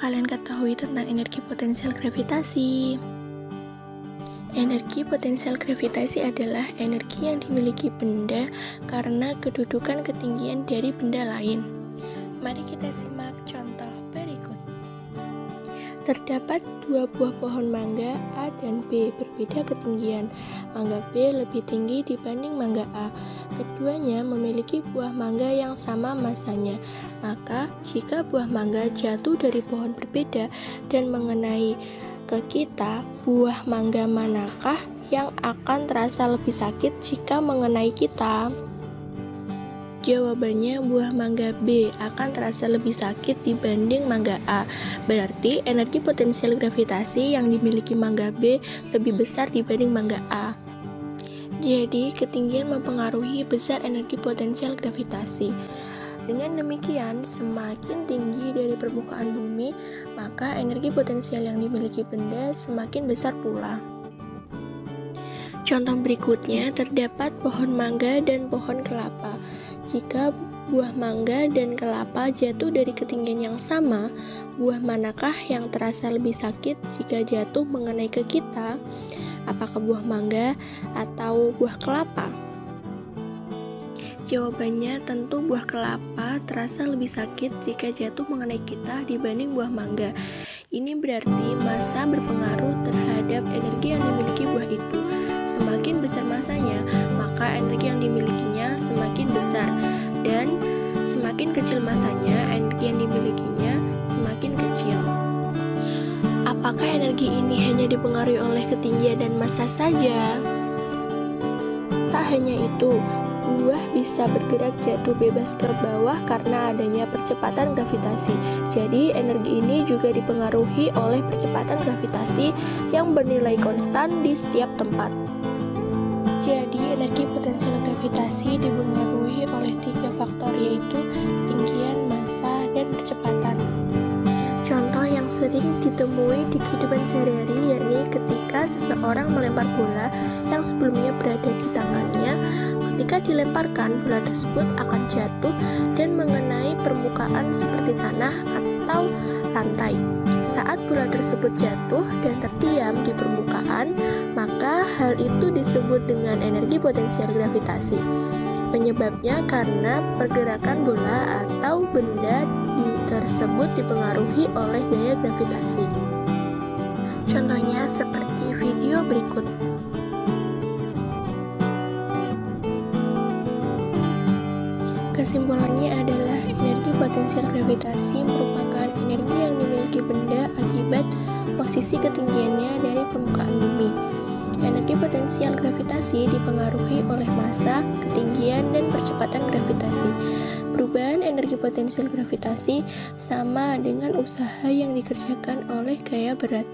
kalian ketahui tentang energi potensial gravitasi? Energi potensial gravitasi adalah energi yang dimiliki benda karena kedudukan ketinggian dari benda lain. Mari kita simak contoh berikut. Terdapat dua buah pohon mangga A dan B berbeda ketinggian. Mangga B lebih tinggi dibanding mangga A. Keduanya memiliki buah mangga yang sama masanya. Maka, jika buah mangga jatuh dari pohon berbeda dan mengenai ke kita, buah mangga manakah yang akan terasa lebih sakit jika mengenai kita? Jawabannya buah mangga B akan terasa lebih sakit dibanding mangga A. Berarti energi potensial gravitasi yang dimiliki mangga B lebih besar dibanding mangga A. Jadi, ketinggian mempengaruhi besar energi potensial gravitasi. Dengan demikian, semakin tinggi dari permukaan bumi, maka energi potensial yang dimiliki benda semakin besar pula. Contoh berikutnya, terdapat pohon mangga dan pohon kelapa. Jika buah mangga dan kelapa jatuh dari ketinggian yang sama, buah manakah yang terasa lebih sakit jika jatuh mengenai ke kita? Apakah buah mangga atau buah kelapa? Jawabannya tentu buah kelapa terasa lebih sakit jika jatuh mengenai kita dibanding buah mangga. Ini berarti massa berpengaruh terhadap energi yang dimiliki buah itu. Semakin besar massanya, maka energi yang dimilikinya semakin besar, dan semakin kecil massanya, energi yang dimilikinya semakin kecil. Apakah energi ini hanya dipengaruhi oleh ketinggian dan massa saja? Tak hanya itu, buah bisa bergerak jatuh bebas ke bawah karena adanya percepatan gravitasi. Jadi, energi ini juga dipengaruhi oleh percepatan gravitasi yang bernilai konstan di setiap tempat. Jadi, energi potensial gravitasi dipengaruhi oleh 3 faktor, yaitu ketinggian, massa, dan percepatan. Contoh yang sering ditemui di kehidupan sehari-hari yakni ketika seseorang melempar bola yang sebelumnya berada di tangannya. Ketika dilemparkan, bola tersebut akan jatuh dan mengenai permukaan seperti tanah atau lantai. Saat bola tersebut jatuh dan terdiam di permukaan, maka hal itu disebut dengan energi potensial gravitasi. Penyebabnya karena pergerakan bola atau benda tersebut dipengaruhi oleh gaya gravitasi. Contohnya seperti video berikut. Kesimpulannya adalah energi potensial gravitasi merupakan energi yang dimiliki benda akibat posisi ketinggiannya dari permukaan bumi. Energi potensial gravitasi dipengaruhi oleh massa, ketinggian, dan percepatan gravitasi. Perubahan energi potensial gravitasi sama dengan usaha yang dikerjakan oleh gaya berat.